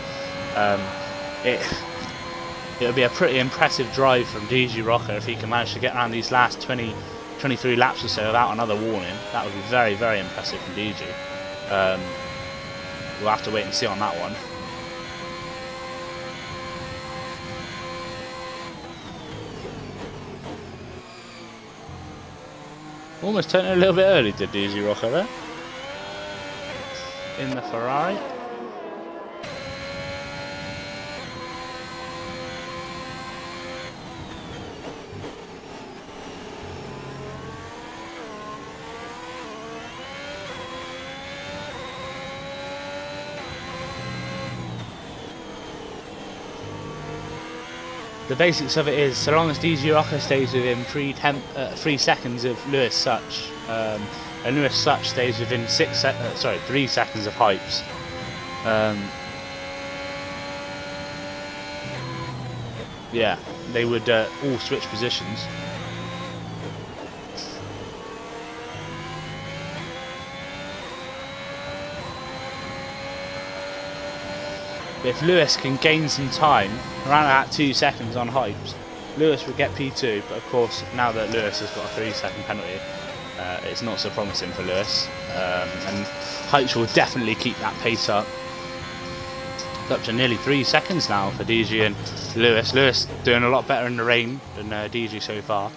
It would be a pretty impressive drive from DG Rocker if he can manage to get around these last 23 laps or so without another warning. That would be very, very impressive from DG. We'll have to wait and see on that one. Almost turned it a little bit early, did DG Rocker there. In the Ferrari. The basics of it is, so long as DG Rocker stays within 3 seconds of Lewis Such, and Lewis Such stays within 3 seconds of Hypes. Yeah, they would all switch positions. If Lewis can gain some time, around about 2 seconds on Hypes, Lewis would get P2, but of course now that Lewis has got a 3-second penalty, it's not so promising for Lewis, and Hypes will definitely keep that pace up. It's up to nearly 3 seconds now for DG and Lewis. Lewis doing a lot better in the rain than DG so far.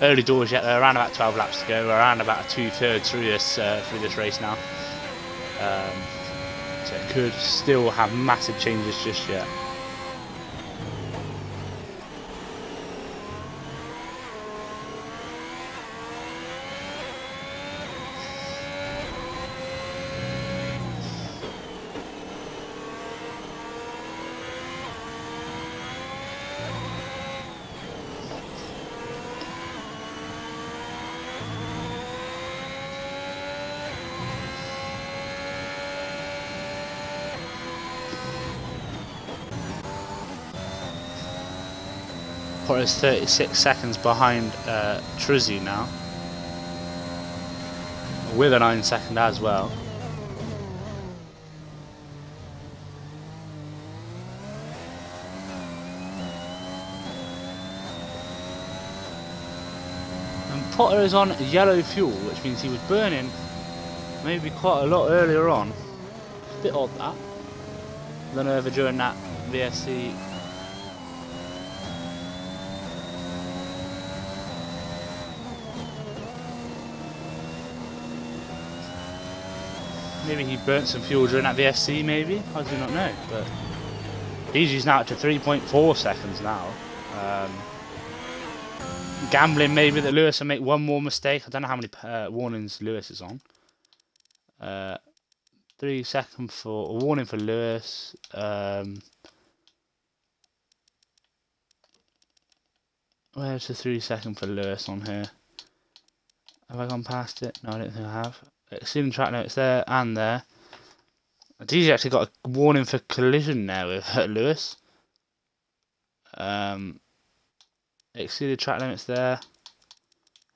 Early doors yet, around about 12 laps to go, we're around about 2/3 through this race now. So it could still have massive changes just yet. Potter is 36 seconds behind Truzzi now, with a 9-second as well. And Potter is on yellow fuel, which means he was burning maybe quite a lot earlier on. It's a bit odd that. I don't know if during that VSC maybe he burnt some fuel during that VSC, maybe? I do not know, but DG's now up to 3.4 seconds now. Gambling maybe that Lewis will make one more mistake. I don't know how many warnings Lewis is on. 3 seconds for a warning for Lewis. Where's the 3-second for Lewis on here? Have I gone past it? No, I don't think I have. Exceeding track limits there and there. DG actually got a warning for collision there with Lewis. Exceeded track limits there.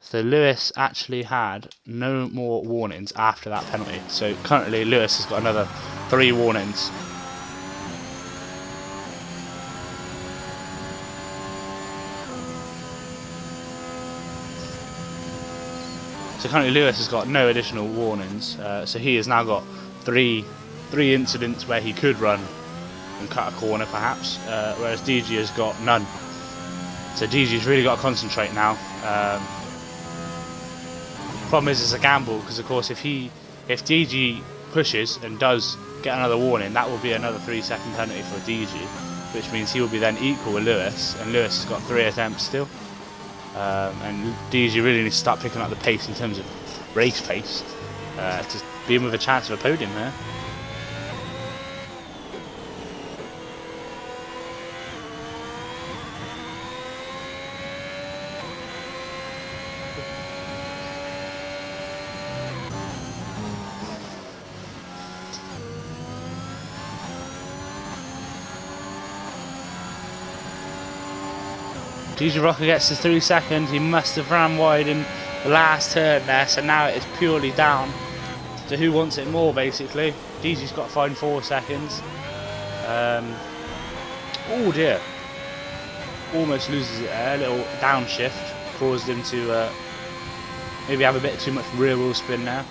So Lewis actually had no more warnings after that penalty. So currently Lewis has got another 3 warnings. So currently Lewis has got no additional warnings. So he has now got three incidents where he could run and cut a corner perhaps, whereas DG has got none. So DG's really got to concentrate now. Problem is it's a gamble, because of course if DG pushes and does get another warning, that will be another 3-second penalty for DG, which means he will be then equal with Lewis, and Lewis has got 3 attempts still. And DG really needs to start picking up the pace in terms of race pace to be in with a chance of a podium there. DG Rocker gets to 3 seconds. He must have ran wide in the last turn there, so now it is purely down to who wants it more basically. DG's got to find 4 seconds. Oh dear, almost loses it there. A little downshift caused him to maybe have a bit too much rear wheel spin there.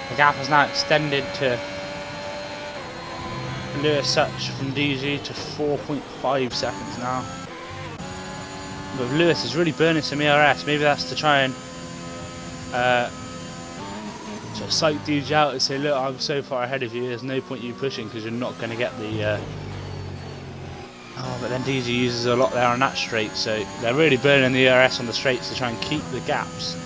The gap has now extended to Lewis Such from DG to 4.5 seconds now. But Lewis is really burning some ERS. Maybe that's to try and sort of psych DG out and say, look, I'm so far ahead of you, there's no point you pushing because you're not going to get the... Oh, but then DG uses a lot there on that straight, so they're really burning the ERS on the straights to try and keep the gaps.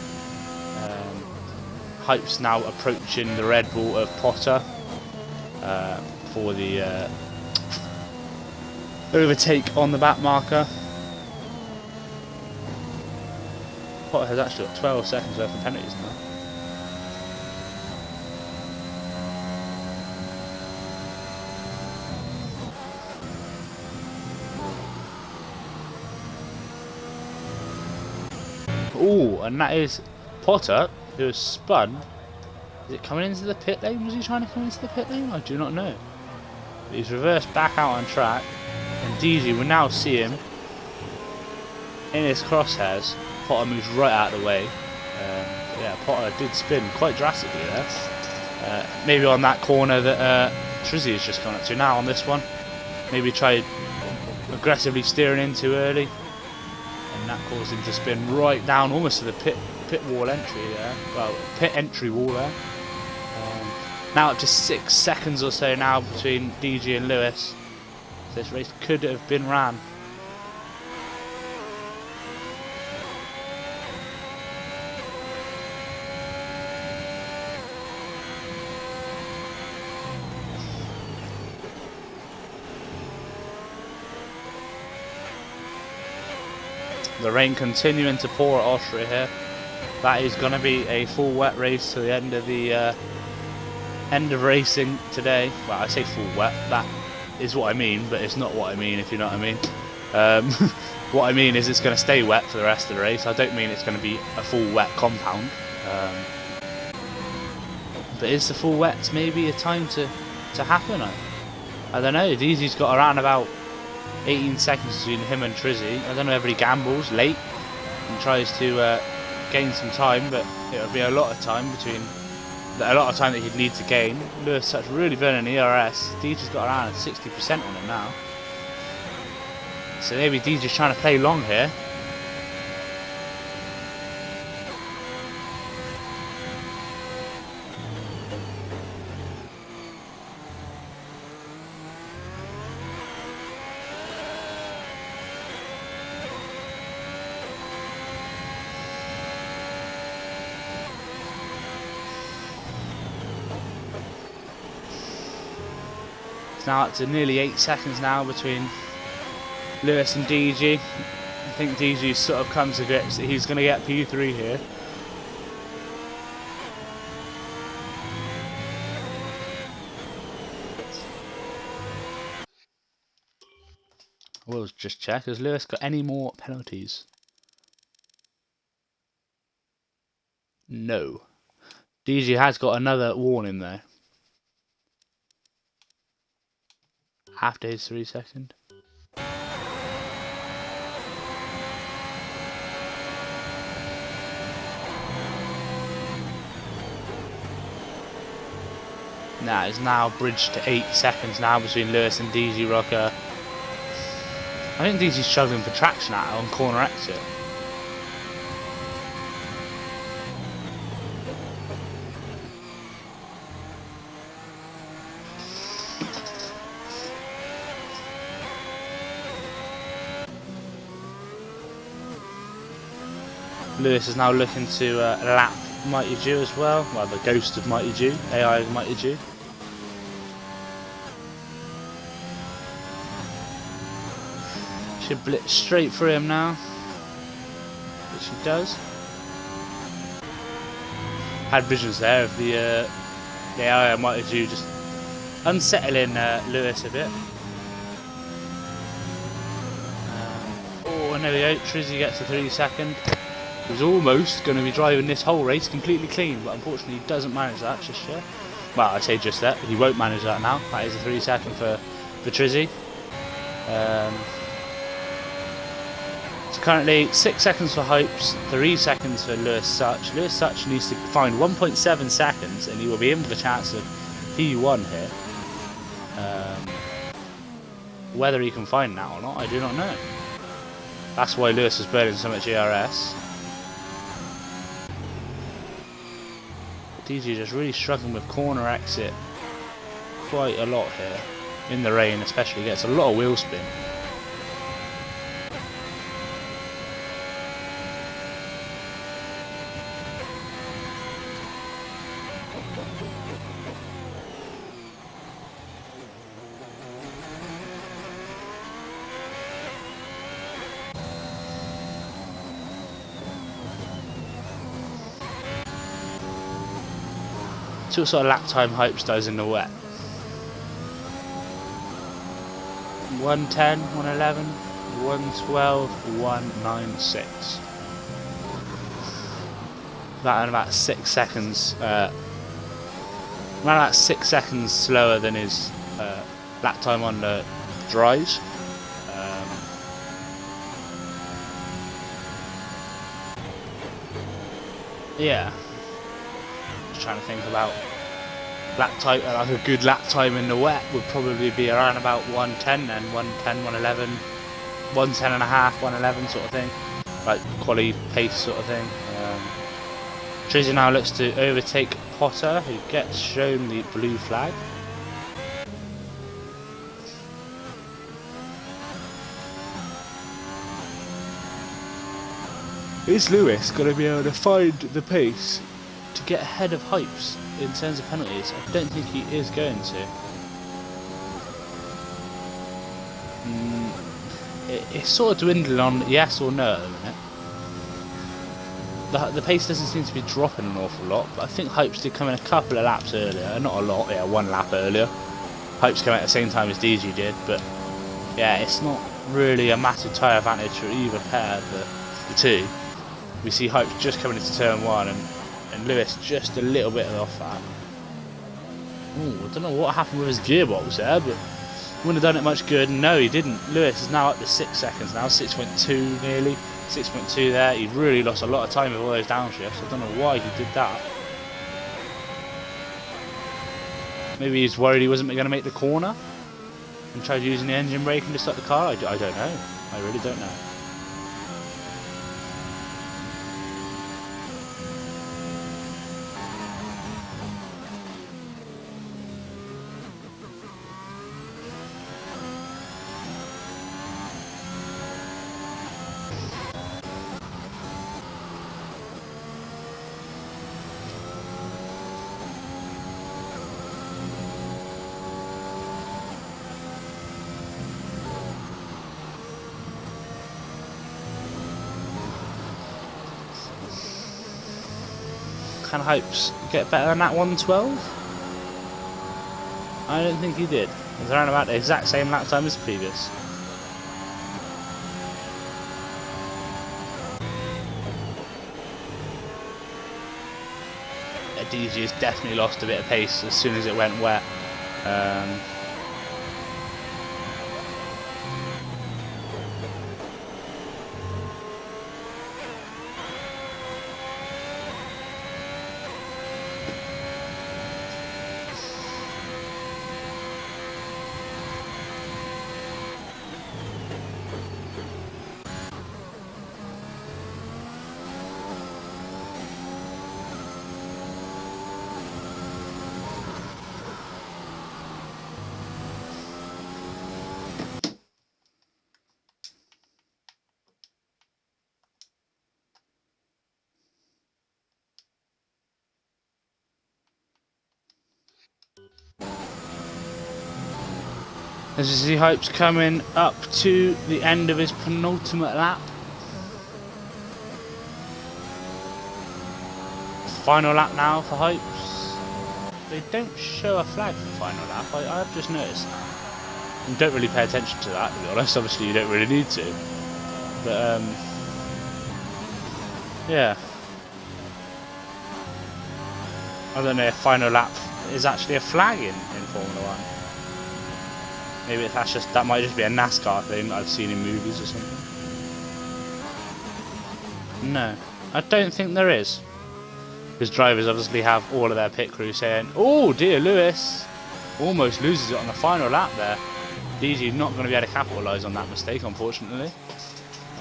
Hype's now approaching the Red Bull of Potter for the overtake on the back marker. Potter has actually got 12 seconds worth of penalties now. Oh, and that is Potter, who has spun. Is it coming into the pit lane? Was he trying to come into the pit lane? I do not know. But he's reversed back out on track, and DG will now see him in his crosshairs. Potter moves right out of the way. Yeah, Potter did spin quite drastically there. Maybe on that corner that Trizzy has just gone up to. Now on this one, maybe tried aggressively steering in too early, and that caused him to spin right down almost to the pit wall entry there. Well, pit entry wall there. Now up to 6 seconds or so now between DG and Lewis. So this race could have been ran. The rain continuing to pour at Austria here. That is going to be a full wet race to the end of the end of racing today. Well, I say full wet. That is what I mean, but it's not what I mean, if you know what I mean. What I mean is it's going to stay wet for the rest of the race. I don't mean it's going to be a full wet compound. But is the full wets maybe a time to happen? I don't know. DG's got around about 18 seconds between him and Trizzy. I don't know whether he gambles late and tries to gain some time, but it'll be a lot of time that he'd need to gain. Lewis Such really burning the ERS. DG's got around 60% on him now. So maybe DG's trying to play long here. Now up to nearly 8 seconds now between Lewis and DG. I think DG's sort of come to grips that he's going to get P3 here. We'll just check. Has Lewis got any more penalties? No. DG has got another warning though. After his 3 second. Now it's now bridged to 8 seconds now between Lewis and DG Rocker. I think DG's struggling for traction out on corner exit. Lewis is now looking to lap Mighty Jew as well. Well, the ghost of Mighty Jew, AI of Mighty Jew. Should blitz straight for him now, which he does. Had visions there of the AI of Mighty Jew just unsettling Lewis a bit. Oh, and there we go. Trizzy gets the 3 second. He was almost going to be driving this whole race completely clean, but unfortunately he doesn't manage that just yet. Well, I say just that, he won't manage that now. That is a 3 second for Trizzy. So currently 6 seconds for Hypes, 3 seconds for Lewis Such. Lewis Such needs to find 1.7 seconds and he will be in for the chance of P1 here. Whether he can find that or not, I do not know. That's why Lewis is burning so much ERS. DG just really struggling with corner exit quite a lot here. In the rain especially, gets a lot of wheel spin. See what sort of lap time Hypes does in the wet. 110, 111, 112, 196. That in about 6 seconds. Around about 6 seconds slower than his lap time on the dries. Yeah. Trying to think about lap time. Like a good lap time in the wet would probably be around about 110 and 110, 111, 110 and a half, 111 sort of thing, like quality pace sort of thing. Trizzy now looks to overtake Potter, who gets shown the blue flag. Is Lewis going to be able to find the pace to get ahead of Hypes in terms of penalties? I don't think he is going to. It's sort of dwindling on yes or no at the minute. The pace doesn't seem to be dropping an awful lot, but I think Hypes did come in a couple of laps earlier. Not a lot, yeah, 1 lap earlier. Hypes came out at the same time as DG did, but yeah, it's not really a massive tyre advantage for either pair, but the two. We see Hypes just coming into turn 1 and Lewis just a little bit off that. I don't know what happened with his gearbox there, but wouldn't have done it much good. No, he didn't. Lewis is now up to 6 seconds now, 6.2 nearly. 6.2 there. He really lost a lot of time with all those downshifts. I don't know why he did that. Maybe he's worried he wasn't going to make the corner and tried using the engine brake and just start the car. I don't know. I really don't know. Can Hypes get better than that 112? I don't think he did. He's around about the exact same lap time as previous. DG has definitely lost a bit of pace as soon as it went wet. As you see, Hype's coming up to the end of his penultimate lap. Final lap now for Hypes. They don't show a flag for final lap. I've just noticed that. You don't really pay attention to that, to be honest. Obviously, you don't really need to. But yeah. I don't know if final lap is actually a flag in Formula 1. Maybe that might just be a NASCAR thing that I've seen in movies or something. No, I don't think there is. Because drivers obviously have all of their pit crew saying, "Oh dear, Lewis almost loses it on the final lap there." DG not going to be able to capitalise on that mistake, unfortunately.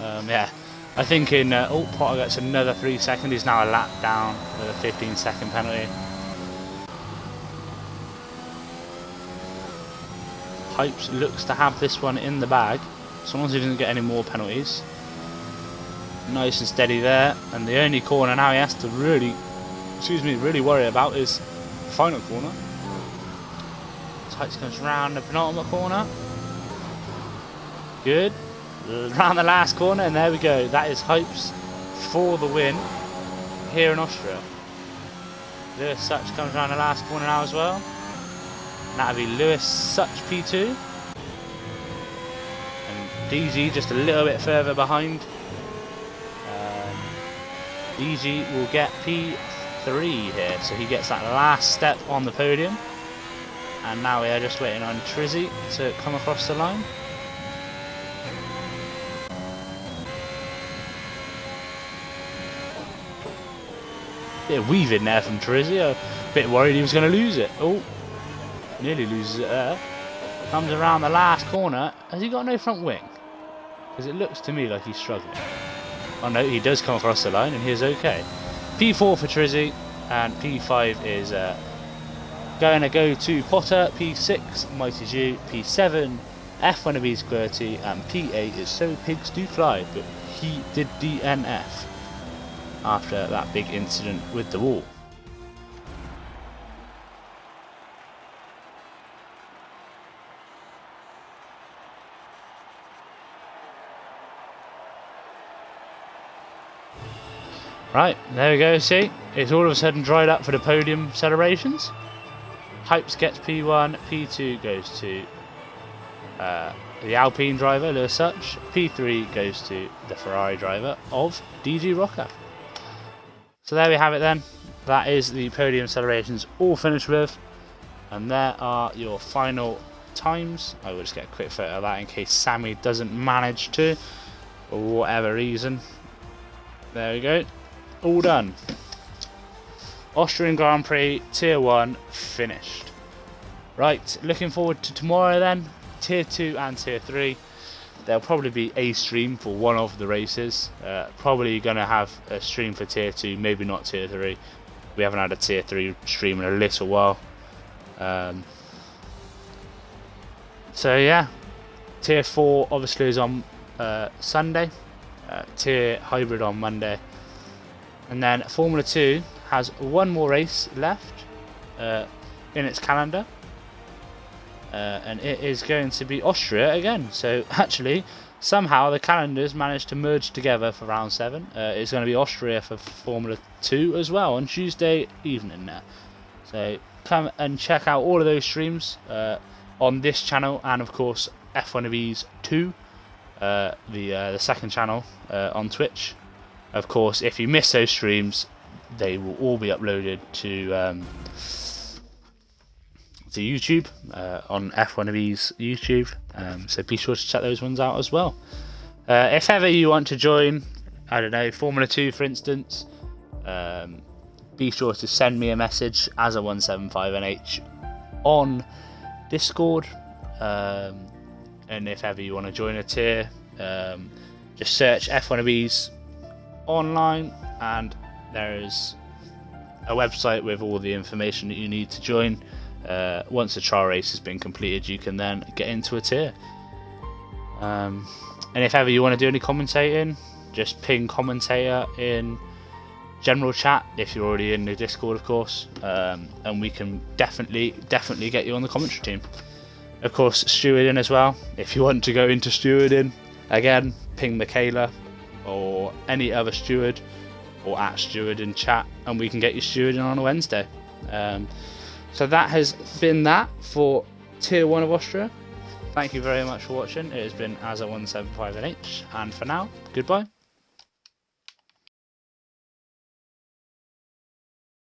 Yeah, I think in Potter gets another 3 seconds. He's now a lap down with a 15-second penalty. Hypes looks to have this one in the bag, as long as he doesn't get any more penalties. Nice and steady there, and the only corner now he has to really worry about is the final corner. Hypes comes round the penultimate corner. Good. Round the last corner, and there we go. That is Hypes for the win here in Austria. Lewis Such comes round the last corner now as well. That'll be Lewis Such P2 and DG just a little bit further behind. DG will get P3 here, so he gets that last step on the podium. And now we are just waiting on Trizzy to come across the line. Bit of weaving there from Trizzy. A bit worried he was going to lose it. Oh. Nearly loses it there. Comes around the last corner. Has he got no front wing? Because it looks to me like he's struggling. Oh no, he does come across the line and he's okay. P4 for Trizzy, and P5 is going to go to Potter. P6 Mighty G, P7 F1ABEEZ QWERTY, and P8 is So Pigs Do Fly, but he did DNF after that big incident with the wall. Right, there we go, see? It's all of a sudden dried up for the podium celebrations. Hypes gets P1, P2 goes to the Alpine driver, Lewis Such. P3 goes to the Ferrari driver of DG Rocker. So there we have it then. That is the podium celebrations all finished with. And there are your final times. I will just get a quick photo of that in case Sammy doesn't manage to, for whatever reason. There we go. All done. Austrian Grand Prix Tier 1 finished. Right, looking forward to tomorrow then. Tier 2 and Tier 3. There'll probably be a stream for one of the races. Probably going to have a stream for Tier 2, maybe not Tier 3. We haven't had a Tier 3 stream in a little while. So yeah, Tier 4 obviously is on Sunday. Tier Hybrid on Monday. And then Formula 2 has one more race left in its calendar. And it is going to be Austria again. So actually, somehow the calendars managed to merge together for round 7. It's going to be Austria for Formula 2 as well on Tuesday evening there. So come and check out all of those streams on this channel, and of course F1ABEEZ 2, the second channel on Twitch. Of course, if you miss those streams, they will all be uploaded to YouTube on F1ABEEZ YouTube, so be sure to check those ones out as well. If ever you want to join, I don't know, Formula 2 for instance, be sure to send me a message as a 175NH on Discord, and if ever you want to join a tier, just search F1ABEEZ online and there is a website with all the information that you need to join. Once the trial race has been completed, you can then get into a tier. And if ever you want to do any commentating, just ping commentator in general chat if you're already in the Discord, of course, and we can definitely get you on the commentary team. Of course, stewarding as well. If you want to go into stewarding, again, ping Michaela or any other steward or @steward in chat, and we can get you stewarding on a Wednesday. So that has been that for Tier 1 of Austria. Thank you very much for watching. It has been Azza175NH, and for now, goodbye.